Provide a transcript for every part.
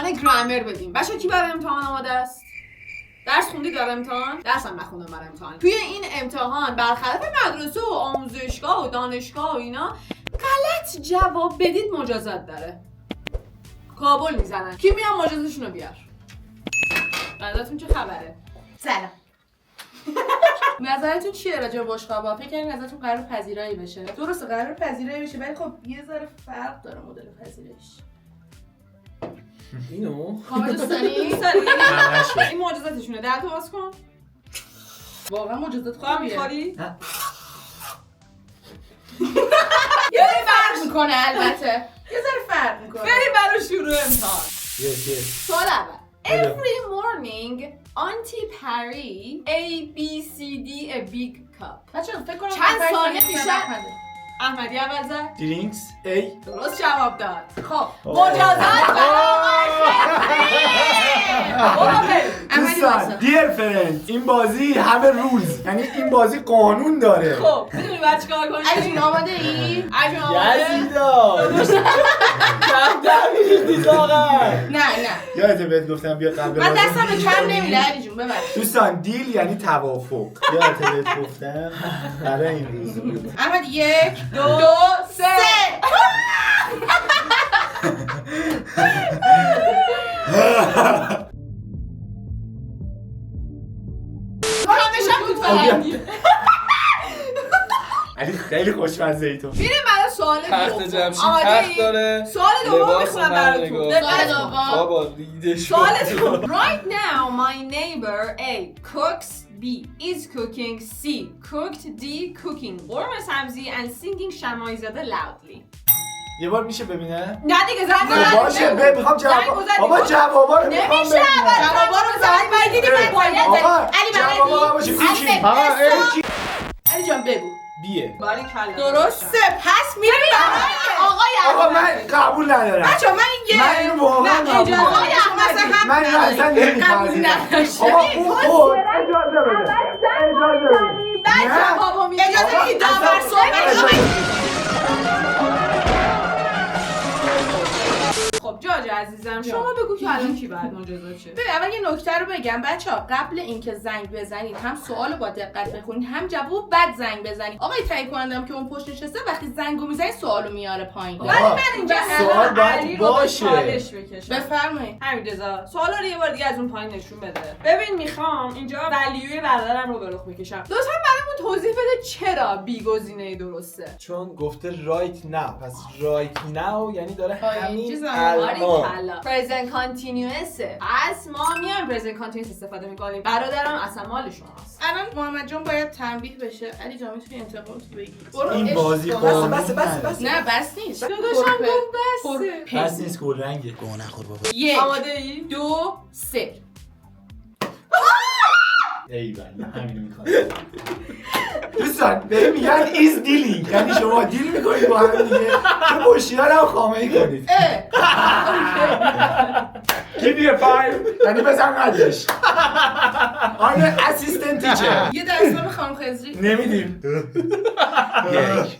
امتحان گرامر بدیم. بچه‌ها کی برای امتحان آماده است؟ درس خوندید برای امتحان؟ درس هم نخوندم برای امتحان. توی این امتحان برخلاف مدرسه و آموزشگاه و دانشگاه و اینا غلط جواب بدید مجازات داره. کابل میزنن. کی میاد مجازشون رو بیار؟ بعدتون چه خبره؟ سلام. نظرتون چیه راجع به بشقابا؟ فکر کنید نظرتون قرار پذیرایی بشه؟ درسته قرار پذیرایی بشه ولی خب یه ذره فرق داره مدل پذیراییش. اینو کامل دوست داری؟ این معجزاتشونه. دهتو باز کن. واقعا مجازات خواهم خوبیه. میخوری؟ یه ذره فرق میکنه البته. یه ذره فرق میکنه. بریم برای شروع امتحان. سوال اول. Hello. Every morning, Auntie Parry A B C D a big cup. بچه‌ها فکر کنم چند نفر ثانیه سنی بیشتر؟ احمده. احمدی اول زد. درینکس ای درست جواب داد. خب آه. مجازات برای احمدی دوستان واسه. دیر فرند این بازی همه رولز، یعنی این بازی قانون داره. خب میدونی باید چیکار کنی؟ علی جون آماده ای؟ عجون آماده؟ یزیدا کم میریختی لاغر. نه یادته بهت گفتم بیا قبل من بازی دستم به دیل کم کنی؟ نمیره علی جون ببخشید. دوستان دیل یعنی توافق. یادته بهت گفتم برای این روز بود. احمد 1 2 3 همشم بود فرنگی. علی خیلی خوشمزه ای تو. میریم برای سوال تخت دوم. جمشید آماده تخت ای؟ داره. سوال دوم لباس میخونم من براتون. نگاه. دقت سوال کن. دوم. بابا ریده شد. سوال دوم. Right now my neighbor A cooks B is cooking C cooked D cooking قرمه سبزی and singing شمایزاده loudly. یه بار میشه ببینه؟ نه دیگه زنگ خب بزن. باشه میخوام جواب. بابا جوابا رو میخوام نمیشه ببینم. جوابا رو زنگ باید دیدی من باید آقا علی جوابا باشه کوکی. آقا علی جان بگو بیه. باریکلا. درسته پس میریم آقا من قبول ندارم. بچه من یه من اینو واقعا نه، قبول اجازه ندارم. شما اصلا حق من اینو اصلا قبول نمی‌پذیرم. نداشته. آقا اون خود اجازه بده. اجازه بده. بعد نه. جوابو میدی. اجازه میدی داور صحبت خب جاج عزیزم شما بگو که الان کی بعد مجازات شه. ببین اول یه نکته رو بگم بچه‌ها قبل اینکه زنگ بزنید هم سوالو با دقت بخونید هم جواب بعد زنگ بزنید. آقای تایید کنندم که اون پشت نشسته وقتی زنگو میزنید سوالو میاره پایین. آقا، ولی من اینجا سوال باید علی رو به باشه. چالش بکشم. بفرمایید. همین رضا سوالا رو یه بار دیگه از اون پایین نشون بده. ببین میخوام اینجا ولیوی برادرم رو به رخ بکشم. لطفا برامون توضیح بده چرا بی گزینه درسته. چون گفته رایت ناو، پس رایت ناو یعنی داره همین چیزم. الان. کلا پرزنت کانتینیوسه. از ما میایم پرزنت کانتینیوس استفاده میکنیم. برادرم اصلا مال شماست. الان محمد جان باید تنبیه بشه. علی جان میتونی انتقاد بگی. این بازی بس قانون بس بس نداره. بس نه بس نیست. داداشم گفت بسه. بس نیست گل رنگه. گونه خور بابا. 1 آماده ای؟ 2 3 ای بله همین میخوام. دوستان به میگن ایز دیلینگ، یعنی شما دیل میکنید با هم دیگه که بوشیار هم خامه ای کنید. Give me a five یعنی بزن قدش. I'm an assistant teacher. یه دست به خانم خزری. نمیدیم. یک.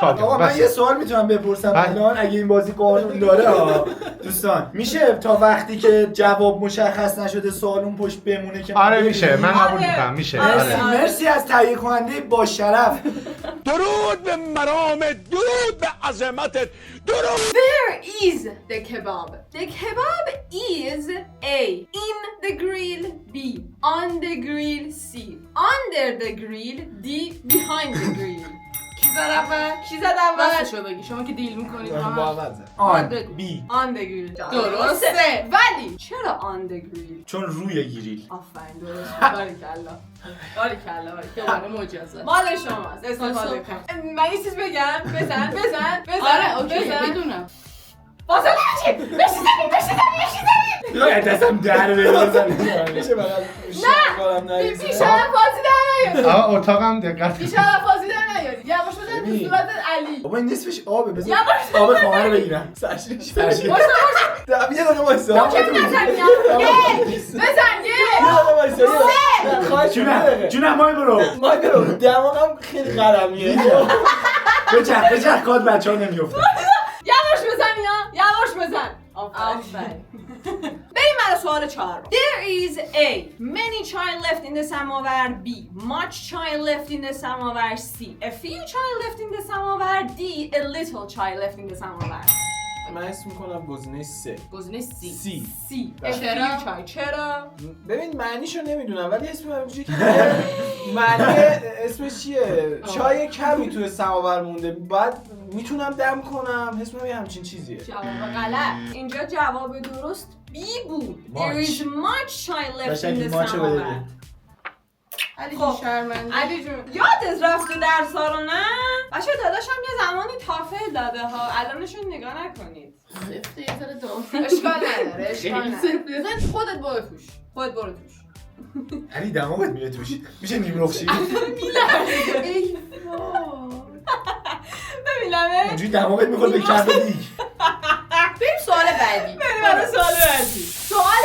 آقا من یه سوال میتونم بپرسم الان اگه این بازی قانون داره ها دوستان میشه تا وقتی که جواب مشخص نشده سوال اون پشت بمونه که آره میشه، من قبول آره. میکنم میشه. مرسی آره. مرسی از تهیه کننده با شرف. درود به مرامت، درود به عظمتت، درود. Where is the kebab? The kebab is A. In the grill B. On the grill C. Under the grill D. Behind the grill. کی زد اول؟ کی زد اول؟ راستشو بگی شما که دیل میکنید با با اول زد. آن بگو. بی On the grill. درسته. ولی چرا on the grill؟ چون روی گریل. آفرین درست. باریکلا. باریکلا. دوباره مجازات. مال شماست. استفاده کن. من یه چیز بگم. بزن. آره اوکی بزن. بدونم. بازم نمیشه. بشی یا دستم در بزن. میشه بغل کنم نریزه. بیشتر بازی در نیاری. آقا اتاقم دقت. بیشتر بازی در نیاری. یواش بزن تو ببین. صورت علی. بابا این نصفش آبه بزن یواش آب خامه رو بگیرم. سرشش سرشی. باشه. یه دقیقه وایسا. چه بزن یک. بزن یک. خواهش جونم جونم مای برو. ماگرو دماغم خیلی خرمیه. بچه کاد بچه ها نمیفته. یواش بزن یا یواش بزن. آفرین. بریم برای سوال 4. There is A. Many chai left in the samovar. B. Much chai left in the samovar. C. A few chai left in the samovar. D. A little chai left in the samovar. من اسم میکنم گزینه 3. گزینه سی. سی. C. بله. A few chai. چرا؟ ببین معنیشو نمیدونم ولی اسم همینجوری که معنی اسمش چیه؟ چای کمی توی سماور مونده باید میتونم دم کنم اسمم یه همچین چیزیه. جواب غلط. اینجا جواب درست B بود. Much. There is much chai left in the ماچو بده samovar. علی خب. جون شرمنده. علی جون یادت رفته درسا رو نه؟ بچه داداشم یه زمانی تافل داده ها الانشون نگاه نکنید. سفته یه ذره داغ. اشکال نداره اشکال خیلی نداره. سفته. بزن خودت برو توش. خودت برو توش. علی دماغت میره توش میشه نیم رخشی ای ببینمه. اونجوری دماغت میخواد به کف دیگ. بریم سوال بعدی. بریم برای سوال بعدی. سوال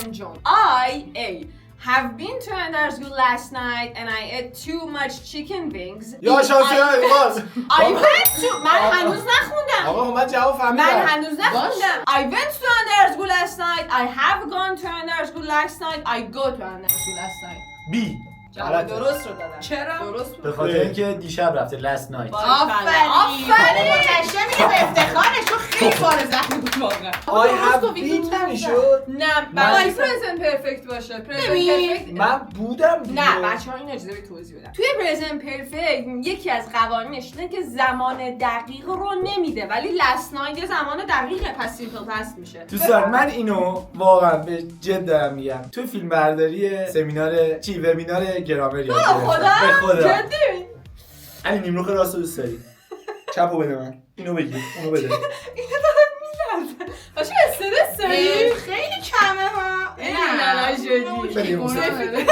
5. I have been to Andersgul last night and I ate too much chicken wings. یا شانسی های باز I went to من هنوز نخوندم. آقا من جواب من فهمیدم. هنوز نخوندم. I went to Andersgul last night. I have gone to Andersgul last night. I go to Andersgul last night. بی جواب درست رو دادم. چرا؟ درست بود. به خاطر اینکه دیشب رفته last night آفرین. متشکرم اینه به افتخارش تو خیلی کار زخمی بود واقعا. I have been نمیشد. نه من- باید پرزنت پرفکت باشه. پرزنت ببین. پرفکت من بودم دیگه. نه بچه‌ها این اجازه به توضیح بدم. توی پرزنت پرفکت یکی از قوانینش اینه که زمان دقیق رو نمیده ولی last night یه زمان دقیقه پس سیمپل پست میشه. دوستان من اینو واقعا به جد دارم میگم توی فیلم برداری وبینار گرامر یاد خدا به خدا جدی علی نیمروخ راست دوست داری چپو بده من اینو بگیر اونو بده اینو دادم میلرزه. باشه استرس داری؟ خیلی کمه ها. نه جدی. بریم اون سفته.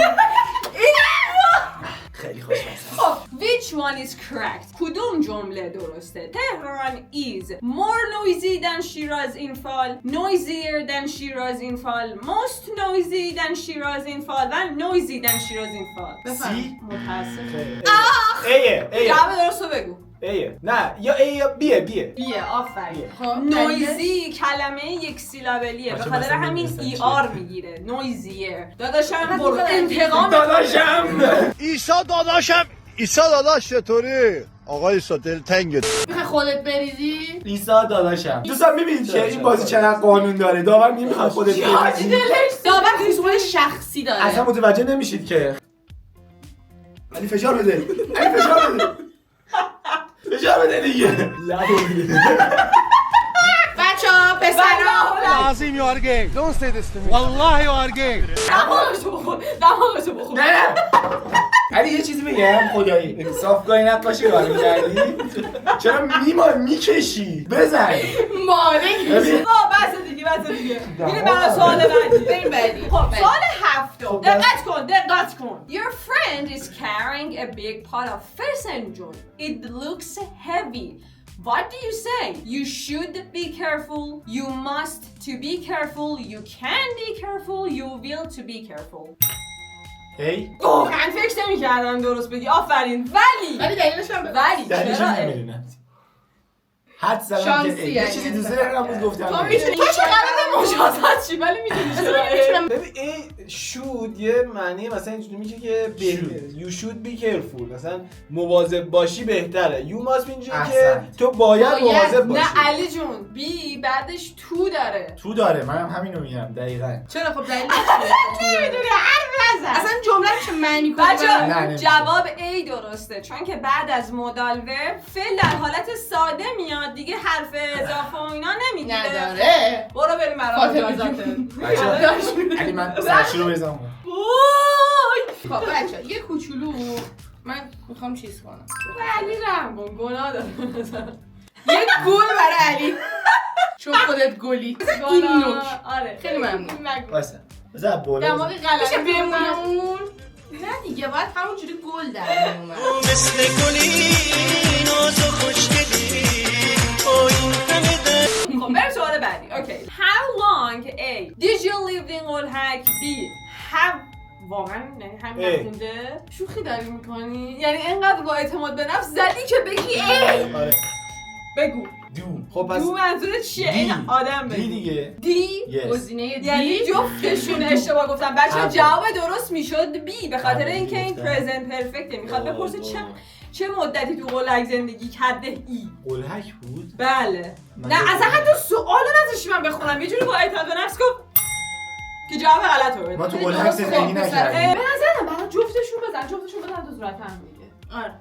خیلی خوش خب which one is correct؟ کدوم جمله درسته؟ تهران is more noisy than Shiraz in fall, noisier than Shiraz in fall, most noisy than Shiraz in fall و noisy than Shiraz in fall. سی متاسفم. ایه جواب درست رو بگو. ایه نه یا ایه یا بیه بیه آفرین. خب نویزی کلمه یک سیلابلیه به بچه خاطر مثلا همین نمی‌دونستن ای چیه. آر میگیره نویزیه. داداشم برو انتقام داداشم ایسا داداش چطوری؟ آقا ایسا دلتنگت میخوای خودت بریزی؟ ایسا داداشم دوستان میبینید که این بازی چقدر قانون داره داور نمیخواد خودت بریزی داور خصوصیت شخصی داره. اصلا متوجه نمیشید که علی فشار بده علی فشار بده فشار بده دیگه بچه‌ها پسرا عظیم you are gay don't say this to me والله you are gay دماغشو بخور دماغشو بخور. نه علی یه چیزی بگم خدایی صافگاهی نقاشی کار می‌کردی چرا میکشی بزن مالک ببین. بس دیگه میریم برای سوال بعدی. بریم بعدی. خب سوال 7. خب، دقت کن. Your friend is carrying a big pot of فسنجون. It looks heavy. What do you say? You should be careful. You must to be careful. You can be careful. You will to be careful. هی واقعا فکر نمی‌کردم درست بگی. آفرین. ولی دلیلش هم بگو. دلیلش چرا؟ نمیدونم حد زدم شانسی که یه یعنی. چیزی دوست دارم روز گفتم تو می‌تونی تو چه قراره مجازات چی ولی میدونی چرا؟ ببین این شود یه معنی مثلا اینجوری میشه که you should be careful مثلا مواظب باشی بهتره you must be اینجوری که احسنت. تو باید مواظب باشی. نه علی جون بی بعدش تو داره. تو داره منم همینو میگم دقیقاً چرا خب دلیلش نمیدونی حرف نزن. اصلا جمله چه معنی کنه؟ نه، نمیشه. جواب A درسته چون که بعد از مودال ورب فعل در حالت ساده میاد دیگه حرف اضافه و اینا نمیگیره. نداره. برو بریم برای فاطمه مجازات. علی من سرچی رو بزنم وای خب بچه یه کوچولو من میخوام چیز کنم. علی رحم کن گناه داره. یه گل برای علی چون خودت گلی. این نوک. آره خیلی ممنون. واسه بذار بالا دماغی غلط میشه بمونه اون؟ نه دیگه باید همونجوری گل در میومد. مثل گلی ناز و خوشگلی با این همه در خب بریم سوال بعدی. اوکی. How long A did you live in Olhak? B have واقعا یعنی همین نخونده؟ شوخی داری میکنی؟ یعنی اینقدر با اعتماد به نفس زدی که بگی A. آره بگو. دو خب پس دو منظور چیه؟ این دی. آدم دی بگی دیگه دی Yes. گزینه یعنی دی جفتشون اشتباه گفتن. بچه اول. جواب درست میشد بی، به خاطر اول اینکه این گفتم. پرزنت پرفکته. میخواد وای بپرسه وای. چه مدتی تو قلعک زندگی کرده ای. قلهک بود بله. من نه یادم اصلا حتی سوالو نذاشتی من بخونم، یه جوری با اعتماد به نفس گفت که جواب غلط رو بده. ما تو خیلی قلهک درست زندگی خب، پسر. نکردیم به نظرم برای جفتشون بزن تو صورت هم دیگه. آره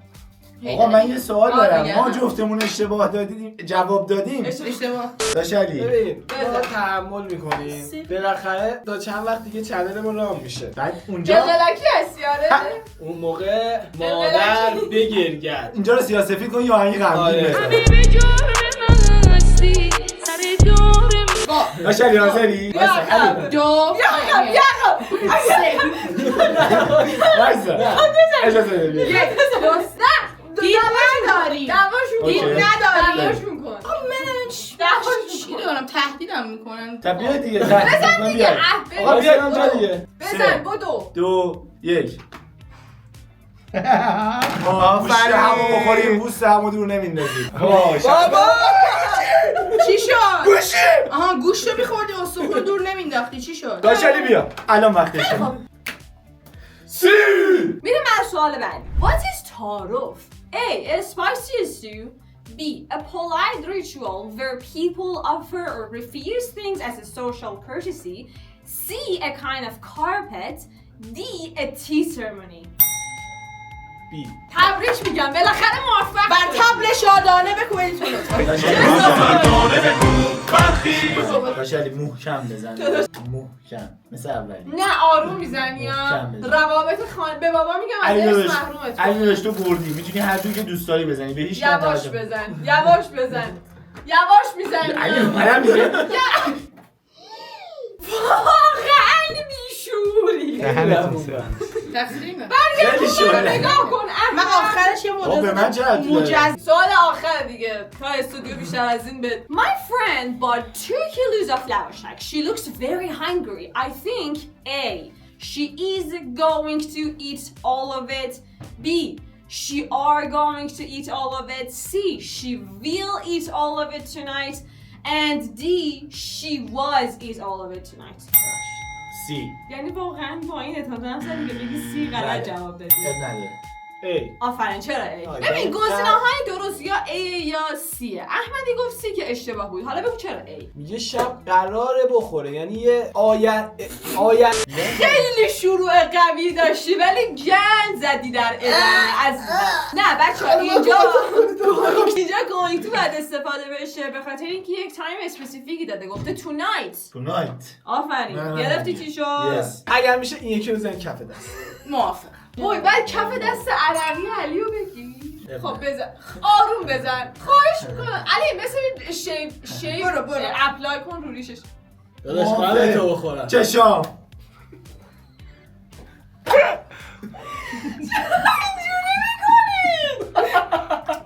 آقا من یه سوال آره دارم دیگه. ما جفتمون اشتباه دادیم جواب دادیم اشتباه داش علی ببین ما بزن. تحمل میکنیم بالاخره تا چند وقت دیگه چنلمون رام میشه بعد اونجا قلقلکی هستی آره؟ اون موقع مادر بگرگد اینجا رو سیاسفید کن یا آهنگ غمگین آره. بزن داش علی حاضری وایسا علی دو وایسا اجازه بده یک دو دید نداری دعواشون اوکی. کن. دید نداری دعواشون کن. چی دارم تهدیدم میکنن تا بیا دیگه بزن دیگه. آقا بیا اینجا اینجا دیگه بزن بدو. 2 1 ما گوشت همو بخوریم بوست همو دور نمیندازیم بابا چی شد گوشی آها گوشت رو میخوردی استخون دور نمینداختی چی شد داش علی بیا الان وقتشه سی میریم بر سوال بعدی. What is تعارف? A. A spicy stew. B. A polite ritual where people offer or refuse things as a social courtesy. C. A kind of carpet. D. A tea ceremony. بی تبریک میگم بالاخره موفق بر شدی. تبل شادانه بکنید تو داش علی محکم بزن محکم مثل اولی نه آروم میزنی ها. محکم بزن. روابط خانه به بابا میگم از علی ارث داداش محرومت علی کن. داداش تو بردی میتونی هر جور که دوست داری بزنی به هیچ یواش بزن یواش بزن یواش میزنی. علی منم دیگه واقعا بیشوری. دهنتون سرویس. تقصیر من خیلی شده نگاه کن من آخرش یه آقا به من چه ربطی داره؟ مجز سوال آخر دیگه تا استودیو بیشتر از این به My friend bought 2 kilos of lavash. She looks very hungry. I think A. She is going to eat all of it. B. She are going to eat all of it. C. She will eat all of it tonight. And D. She was eat all of it tonight. سی یعنی واقعا با این اعتماد به نفس که بگی سی بله. غلط جواب دادی. اب نداره ای آفرین چرا ای؟ آه، ببین یعنی گزینه‌های درست یا ای یا سیه. احمدی گفت سی که اشتباه بود. حالا بگو چرا ای؟ میگه شب قراره بخوره یعنی یه آین خیلی شروع قوی داشتی ولی گند زدی در ادامه از نه بچه‌ها اینجا گوینگ تو بعد استفاده بشه به خاطر اینکه یک تایم اسپسیفیکی داده گفته تونایت. تونایت آفرین نه، گرفتی دیگه. چی شد؟ یس اگر میشه این یکی رو بزن کف دست موافق وای بعد کف دست عرقی علیو بگی. اب خب نه. بزن آروم بزن خواهش میکنم علی مثل شیپ برو. اپلای کن رو ریشش. داداش موافق. قراره تو بخورم چشام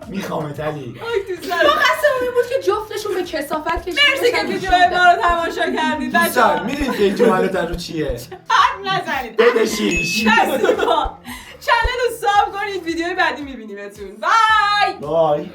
میخوامت علی قصد بود که جفتشون به کثافت کشیده مرسی که ویدیوهای ما رو تماشا کردید دوستان بچه‌ها. میدونید که این جملات رو چیه حرف نزنید بده شیش دستی با چنل رو ساب کنید ویدیوهای بعدی میبینیمتون بای بای